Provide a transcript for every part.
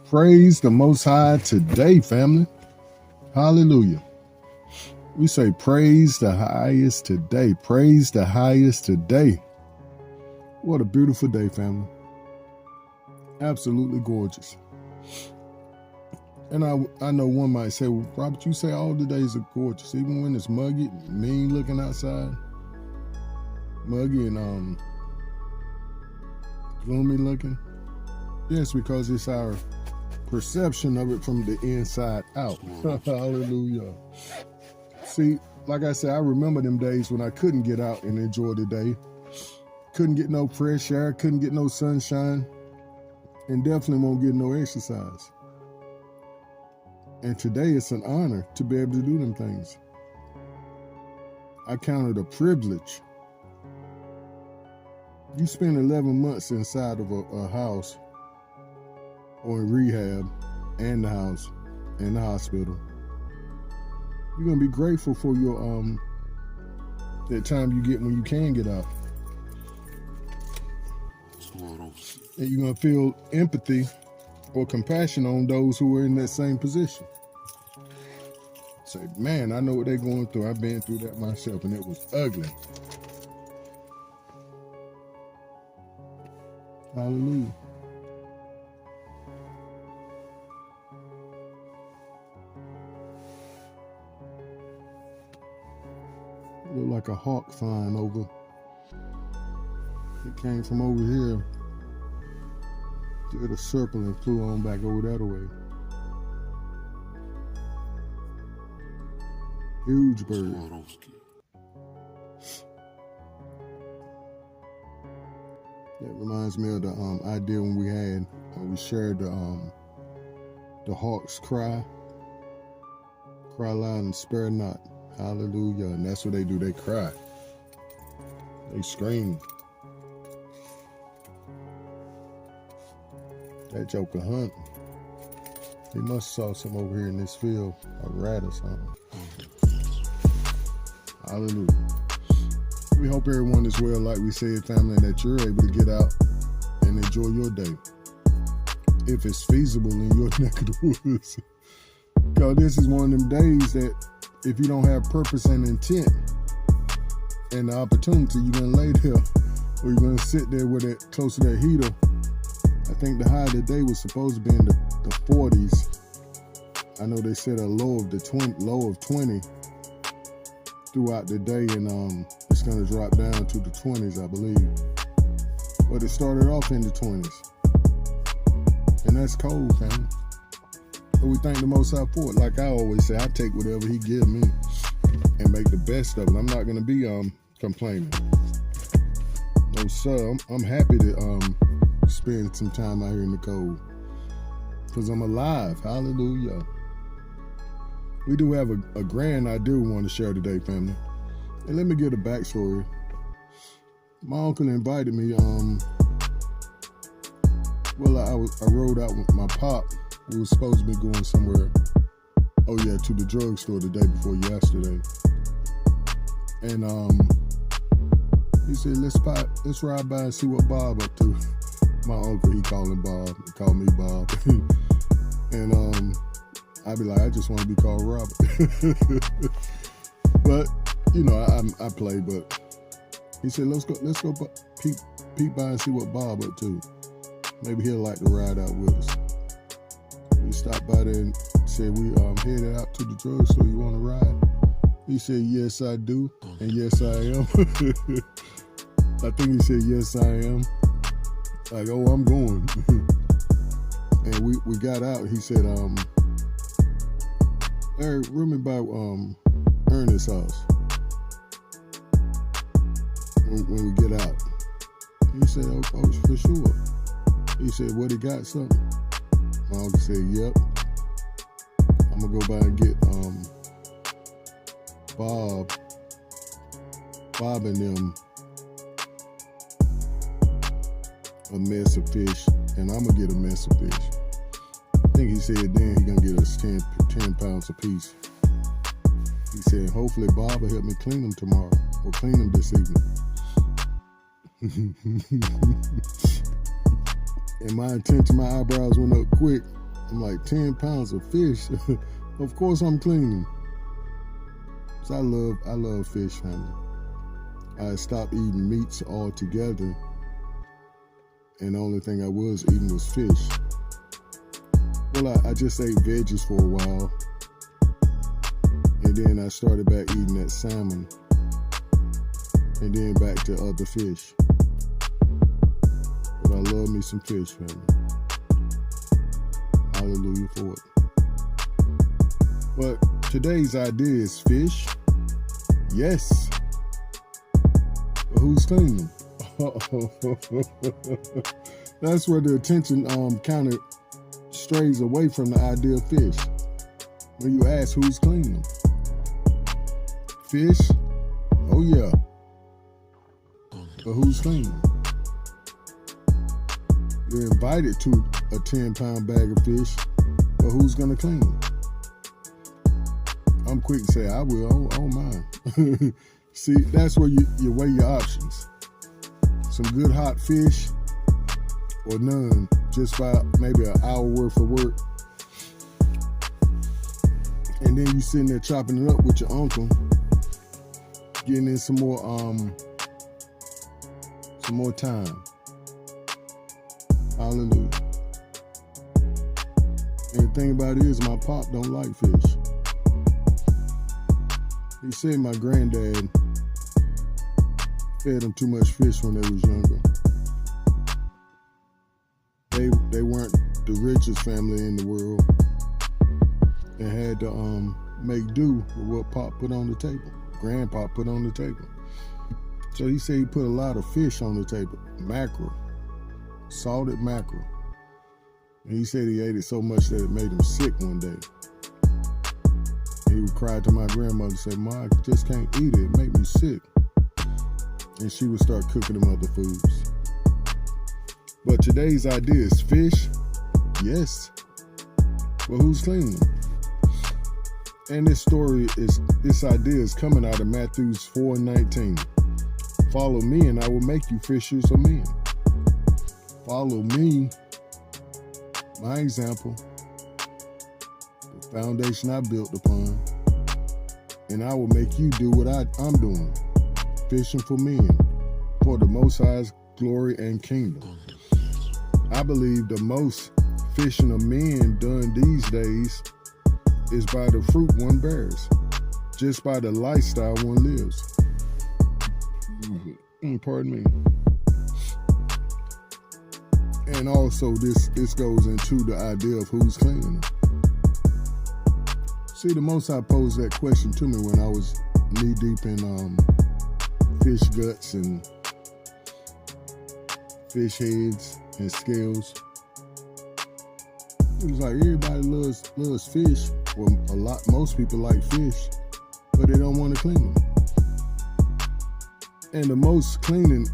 Praise the Most High today, family. Hallelujah. We say praise the highest today. Praise the highest today. What a beautiful day, family. Absolutely gorgeous. And I know one might say, well, Robert, you say all the days are gorgeous, even when it's muggy, mean looking outside. Muggy and gloomy looking. Yes, because it's our perception of it from the inside out. Hallelujah. See, like I said, I remember them days when I couldn't get out and enjoy the day. Couldn't get no fresh air, couldn't get no sunshine, and definitely won't get no exercise. And today it's an honor to be able to do them things. I count it a privilege. You spend 11 months inside of a house or in rehab and the house and the hospital. You're gonna be grateful for your that time you get when you can get out. And you're gonna feel empathy or compassion on those who are in that same position. Say, man, I know what they're going through. I've been through that myself, and it was ugly. Hallelujah. Look like a hawk flying over. It came from over here, did a circle and flew on back over that way. Huge bird. That reminds me of the idea when we shared the hawks cry loud and spare not. Hallelujah. And that's what they do. They cry. They scream. That joker hunt. He must saw some over here in this field, a rat or something. Hallelujah. We hope everyone is well, like we said, family, and that you're able to get out and enjoy your day, if it's feasible in your neck of the woods. Because this is one of them days that if you don't have purpose and intent and the opportunity, you're going to lay there or you're going to sit there with it close to that heater. I think the high of the day was supposed to be in the 40s. I know they said a low of 20 throughout the day, and it's going to drop down to the 20s, I believe. But it started off in the 20s. And that's cold, family. But we thank the Most High for it. Like I always say, I take whatever He gives me and make the best of it. I'm not going to be complaining. No, sir. I'm happy to spend some time out here in the cold because I'm alive. Hallelujah. We do have a grand idea we want to share today, family. And let me give a backstory. My uncle invited me. I rode out with my pop. We were supposed to be going somewhere. Oh yeah, to the drugstore the day before yesterday. And he said, let's ride by and see what Bob up to. My uncle, he called him Bob. He called me Bob. And I'd be like, I just want to be called Robert. But you know, I play. But he said, let's go peep by and see what Bob up to. Maybe he'll like to ride out with us. We stopped by there and said we headed out to the drugstore. You want to ride? He said, yes, I do, and yes, I am. I think he said, yes, I am. Like, oh, I'm going. And we got out. He said, Eric, run me by Ernest's house when we get out. He said, oh, for sure. He said, what, he got something? My uncle said, yep. I'm gonna go by and get Bob and them a mess of fish, and I'm gonna get a mess of fish. I think he said then he gonna get us 10 pounds a piece. He said, hopefully Bob will help me clean them tomorrow, or clean them this evening. And my attention, my eyebrows went up quick. I'm like, 10 pounds of fish? Of course I'm cleaning. So I love fish, family. I stopped eating meats altogether. And the only thing I was eating was fish. Well, I just ate veggies for a while. And then I started back eating that salmon. And then back to other fish. But I love me some fish, family. Hallelujah for it. But today's idea is fish. Yes. But who's cleaning them? That's where the attention kind of strays away from the idea of fish. When you ask who's cleaning them. Fish? Oh yeah. But who's cleaning them? You're invited to a 10-pound bag of fish, but who's gonna clean them? I'm quick to say I will. I don't mind. See, that's where you weigh your options. Some good hot fish or none, just by maybe an hour worth of work. And then you sitting there chopping it up with your uncle, getting in some more time. Hallelujah. And the thing about it is my pop don't like fish. He said my granddad fed them too much fish when they was younger. They weren't the richest family in the world and had to make do with what Pop put on the table. Grandpa put on the table. So he said he put a lot of fish on the table. Mackerel. Salted mackerel. And he said he ate it so much that it made him sick one day. And he would cry to my grandmother and say, "Ma, I just can't eat it. It make me sick." And she would start cooking them other foods. But today's idea is fish. Yes. Well, who's cleaning them? And this idea is coming out of Matthew 4:19. Follow me and I will make you fishers of men. Follow me, my example, the foundation I built upon, and I will make you do what I'm doing, fishing for men, for the Most High's glory and kingdom. I believe the most fishing of men done these days is by the fruit one bears, just by the lifestyle one lives. Pardon me. And also this goes into the idea of who's cleaning them. See, the Most High posed that question to me when I was knee deep in fish guts and fish heads and scales. It was like everybody loves fish. Well, most people like fish, but they don't want to clean them. And the most cleaning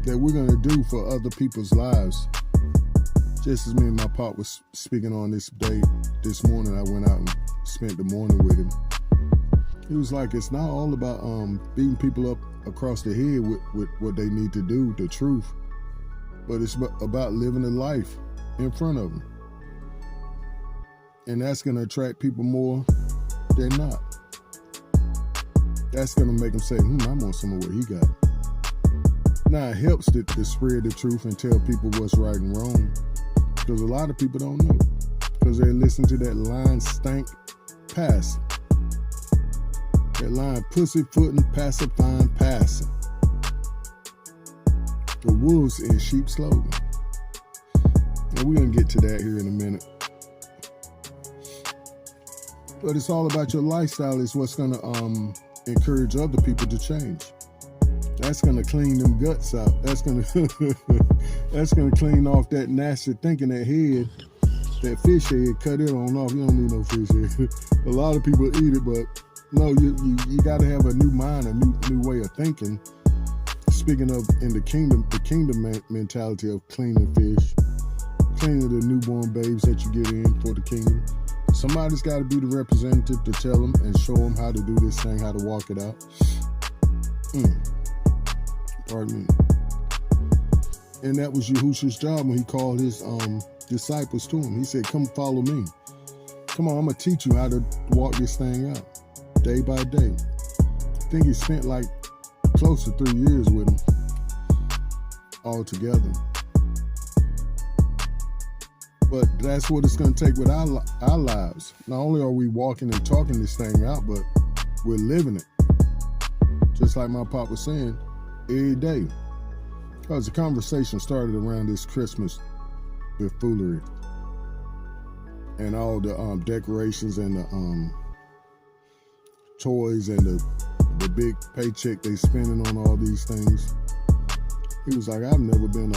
that we're gonna do for other people's lives, just as me and my pop was speaking on this morning, I went out and spent the morning with him. He was like, it's not all about beating people up across the head with what they need to do, the truth, but it's about living a life in front of them. And that's gonna attract people more than not. That's gonna make them say, I want some of what he got. Now it helps to spread the truth and tell people what's right and wrong, because a lot of people don't know, because they listen to that line, stank, pass. That line, pussyfooting, pacifying, passing. The wolves in sheep's clothing. And we're going to get to that here in a minute. But it's all about your lifestyle is what's going to encourage other people to change. That's going to clean them guts out. That's going to clean off that nasty thinking, that head, that fish head, cut it on off. You don't need no fish head. A lot of people eat it, but no, you got to have a new mind, a new way of thinking. Speaking of in the kingdom mentality of cleaning fish, cleaning the newborn babes that you get in for the kingdom. Somebody's got to be the representative to tell them and show them how to do this thing, how to walk it out. Pardon me. And that was Yahushua's job when he called his disciples to him. He said, come follow me. Come on, I'm going to teach you how to walk this thing out day by day. I think he spent like close to 3 years with him all together. But that's what it's going to take with our lives. Not only are we walking and talking this thing out, but we're living it. Just like my pop was saying, every day. Because the conversation started around this Christmas buffoonery and all the decorations and the toys and the big paycheck they spending on all these things. He was like, I've never been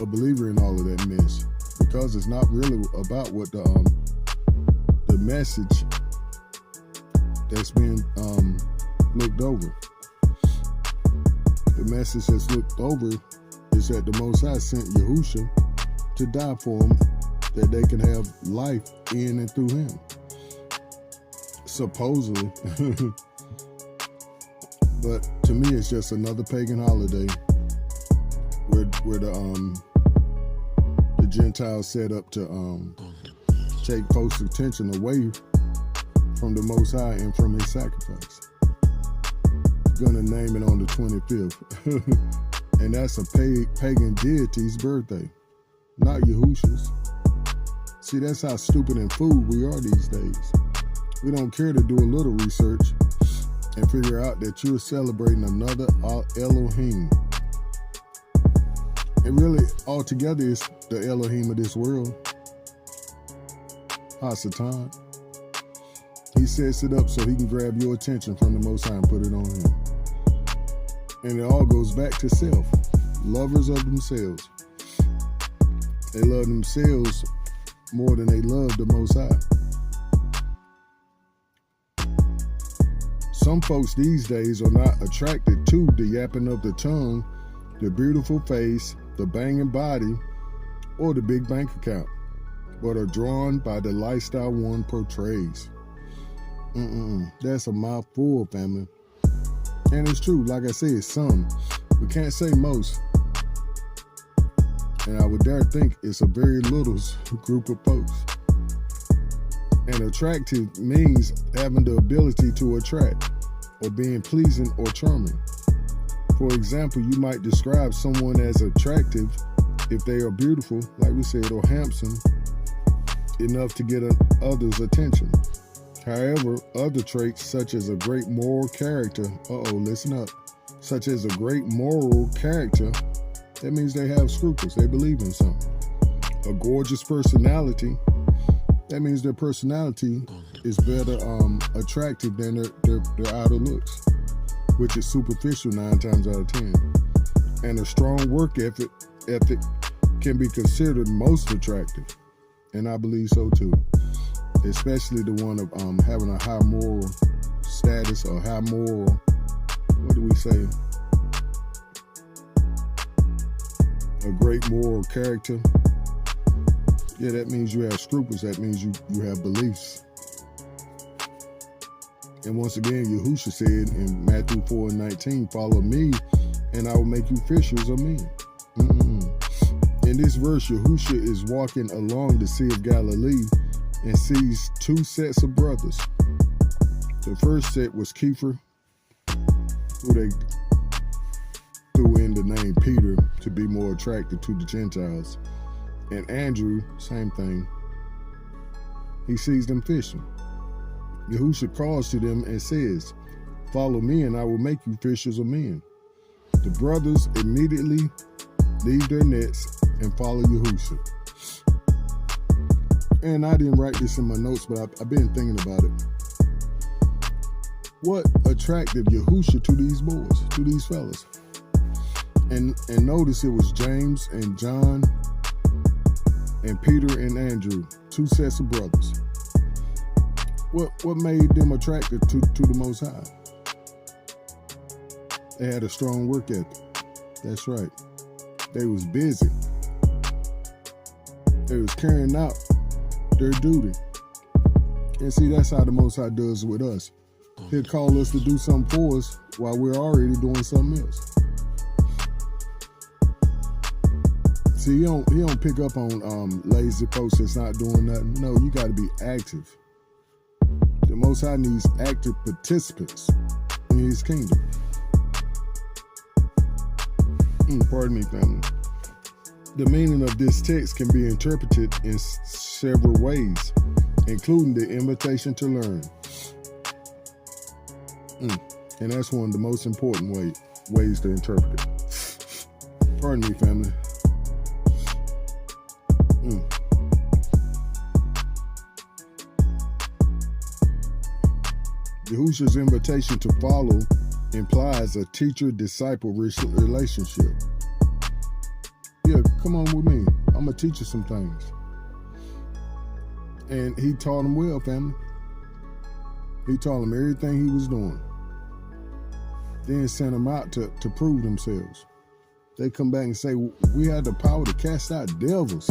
a believer in all of that mess, because it's not really about what the message that's being looked over. The message that's looked over is that the Most High sent Yahushua to die for them, that they can have life in and through him. Supposedly. But to me, it's just another pagan holiday where the Gentiles set up to take folks' attention away from the Most High and from his sacrifice. Gonna name it on the 25th. And that's a pagan deity's birthday, not Yahushua's. See, that's how stupid and fool we are these days. We don't care to do a little research and figure out that you're celebrating another Elohim. It really altogether is the Elohim of this world, Hasatan. He sets it up so he can grab your attention from the Most High and put it on him. And it all goes back to self. Lovers of themselves. They love themselves more than they love the Most High. Some folks these days are not attracted to the yapping of the tongue, the beautiful face, the banging body, or the big bank account, but are drawn by the lifestyle one portrays. That's a mouthful, family. And it's true, like I said, some. We can't say most. And I would dare think it's a very little group of folks. And attractive means having the ability to attract, or being pleasing or charming. For example, you might describe someone as attractive if they are beautiful, like we said, or handsome enough to get others' attention. However, other traits such as a great moral character, listen up, such as a great moral character, that means they have scruples, they believe in something. A gorgeous personality, that means their personality is better attractive than their outer looks, which is superficial 9 times out of 10. And a strong work ethic can be considered most attractive, and I believe so too. Especially the one of having a high moral status or high moral, what do we say? A great moral character. Yeah, that means you have scruples. That means you have beliefs. And once again, Yahushua said in Matthew 4:19, follow me and I will make you fishers of men. In this verse, Yahushua is walking along the Sea of Galilee and sees 2 sets of brothers. The first set was Kepha, who they threw in the name Peter to be more attracted to the Gentiles. And Andrew, same thing. He sees them fishing. Yahushua calls to them and says, follow me and I will make you fishers of men. The brothers immediately leave their nets and follow Yahushua. And I didn't write this in my notes, but I've been thinking about it. What attracted Yahushua to these boys, to these fellas? And notice it was James and John and Peter and Andrew, 2 sets of brothers. What made them attracted to the Most High? They had a strong work ethic. That's right. They was busy. They was carrying out their duty. And see, that's how the Most High does with us. He'll call us to do something for us while we're already doing something else. See, he don't pick up on lazy folks that's not doing nothing. No, you got to be active. The Most High needs active participants in His kingdom. Pardon me, family. The meaning of this text can be interpreted in several ways, including the invitation to learn. And that's one of the most important ways to interpret it. Pardon me, family. Yahushua's invitation to follow implies a teacher-disciple relationship. Yeah, come on with me. I'm going to teach you some things. And he taught them well, family. He taught them everything he was doing. Then sent them out to prove themselves. They come back and say, we had the power to cast out devils.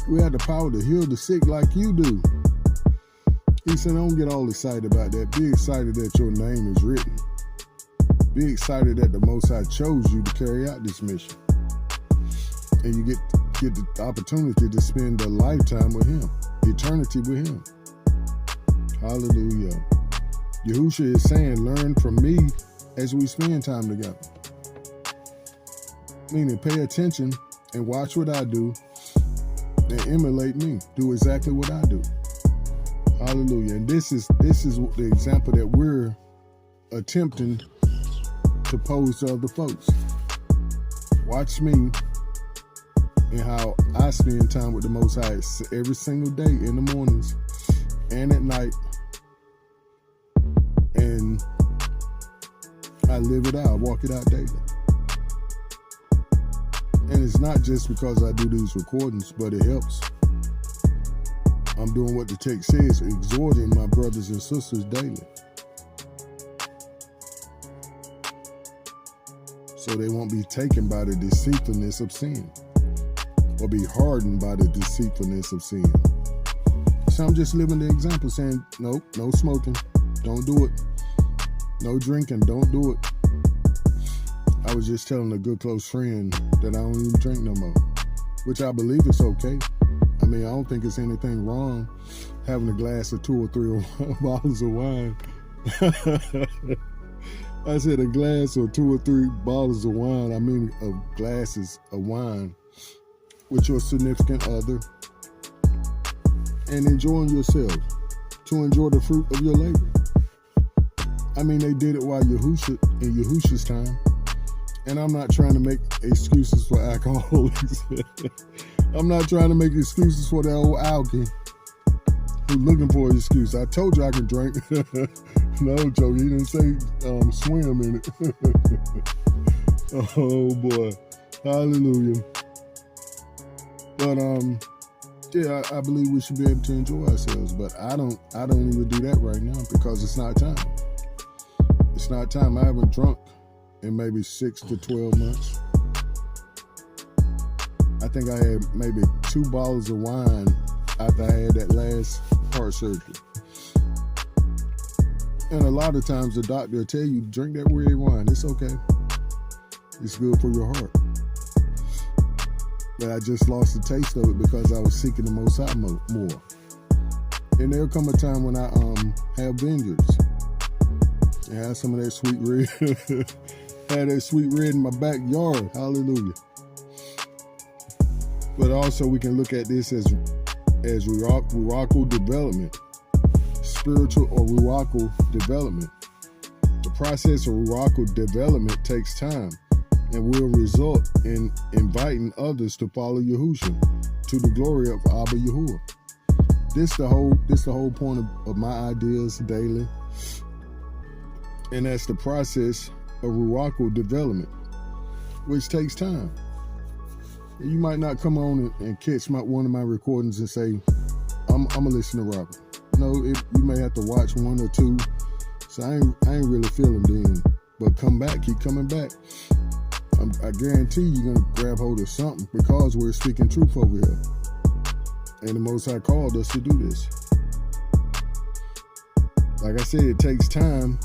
we had the power to heal the sick like you do. He said, don't get all excited about that. Be excited that your name is written. Be excited that the Most High chose you to carry out this mission. And you get the opportunity to spend a lifetime with Him, eternity with Him. Hallelujah. Yahushua is saying, learn from me as we spend time together. Meaning, pay attention and watch what I do and emulate me. Do exactly what I do. Hallelujah. And this is the example that we're attempting to pose to other folks. Watch me and how I spend time with the Most High every single day, in the mornings and at night. And I live it out, I walk it out daily. And it's not just because I do these recordings, but it helps. I'm doing what the text says, exhorting my brothers and sisters daily, so they won't be taken by the deceitfulness of sin or be hardened by the deceitfulness of sin. So I'm just living the example, saying, nope, no smoking, don't do it. No drinking, don't do it. I was just telling a good close friend that I don't even drink no more, which I believe is okay. I mean, I don't think it's anything wrong having a glass of 2 or 3 bottles of wine. I said a glass or 2 or 3 bottles of wine. I mean, of glasses of wine with your significant other and enjoying yourself, to enjoy the fruit of your labor. I mean, they did it while Yahushua's time. And I'm not trying to make excuses for alcoholics. I'm not trying to make excuses for that old alky who's looking for an excuse. I told you I could drink. No, Joe, he didn't say swim in it. Oh boy, hallelujah. But yeah, I believe we should be able to enjoy ourselves. But I don't even do that right now because it's not time. It's not time. I haven't drunk in maybe 6 to 12 months. I think I had maybe 2 bottles of wine after I had that last heart surgery. And a lot of times the doctor will tell you, drink that red wine. It's okay. It's good for your heart. But I just lost the taste of it because I was seeking the Most High more. And there'll come a time when I have vineyards and have some of that sweet red. Have that sweet red in my backyard. Hallelujah. But also we can look at this as ruachal development, spiritual or ruachal development. The process of ruachal development takes time and will result in inviting others to follow Yahushua to the glory of Abba Yahuwah. This the whole point of my ideas daily, and that's the process of ruachal development, which takes time. You might not come on and catch one of my recordings and say, I'm gonna listen to Robert. No, you may have to watch 1 or 2. So I ain't really feeling then. But come back, keep coming back. I guarantee you're gonna grab hold of something because we're speaking truth over here. And the Most High called us to do this. Like I said, it takes time,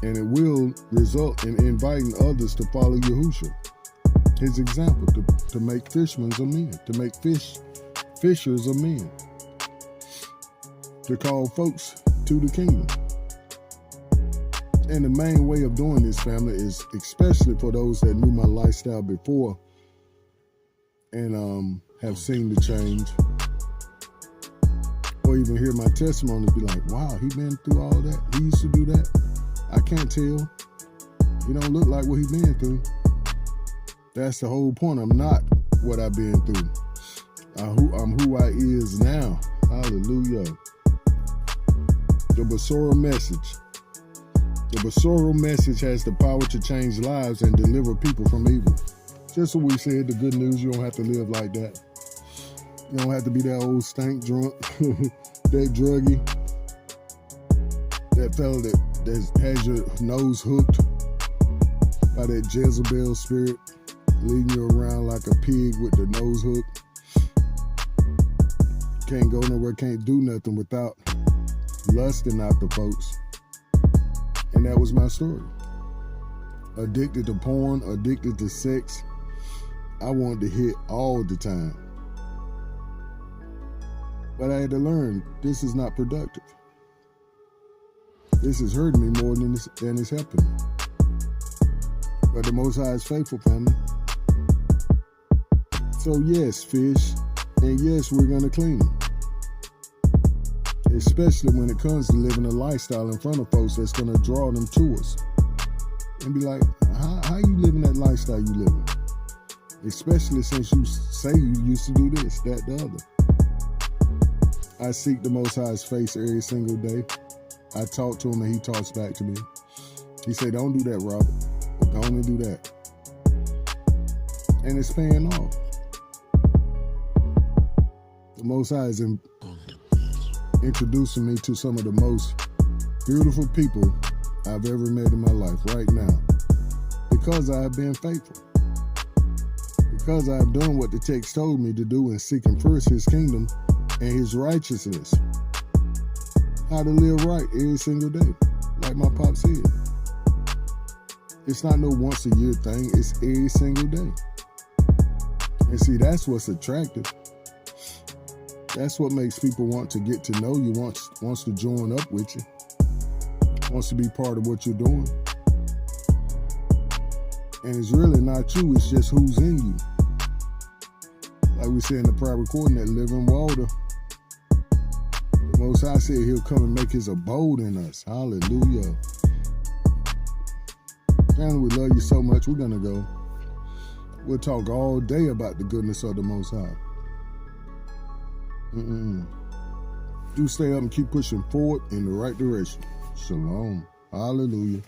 and it will result in inviting others to follow Yahushua. his example, to make fishermen of men, to make fishers of men, to call folks to the kingdom. And the main way of doing this, family, is especially for those that knew my lifestyle before and have seen the change, or even hear my testimony, be like, wow, he been through all that. He used to do that. I can't tell. He don't look like what he been through. That's the whole point. I'm not what I've been through. I'm who I is now. Hallelujah. The Basora message. The Basora message has the power to change lives and deliver people from evil. Just what we said, the good news, you don't have to live like that. You don't have to be that old stank drunk, that druggie, that fella that has your nose hooked by that Jezebel spirit, leading you around like a pig with the nose hook. Can't go nowhere, can't do nothing without lusting after folks. And that was my story. Addicted to porn, addicted to sex. I wanted to hit all the time. But I had to learn, this is not productive. This is hurting me more than it's helping me. But the Most High is faithful, family. So yes, fish, and yes, we're gonna clean them. Especially when it comes to living a lifestyle in front of folks that's gonna draw them to us. And be like, how you living that lifestyle you living? Especially since you say you used to do this, that, the other. I seek the Most High's face every single day. I talk to him and he talks back to me. He said, don't do that, Robert. Don't do that. And it's paying off. The Most High is introducing me to some of the most beautiful people I've ever met in my life right now. Because I have been faithful. Because I have done what the text told me to do in seeking first his kingdom and his righteousness. How to live right every single day, like my pop said. It's not no once a year thing, it's every single day. And see, that's what's attractive. That's what makes people want to get to know you, wants to join up with you, wants to be part of what you're doing. And it's really not you, it's just who's in you. Like we said in the prior recording, that living water. The Most High said he'll come and make his abode in us. Hallelujah. Family, we love you so much. We're going to go. We'll talk all day about the goodness of the Most High. Do stay up and keep pushing forward in the right direction. Shalom. Hallelujah.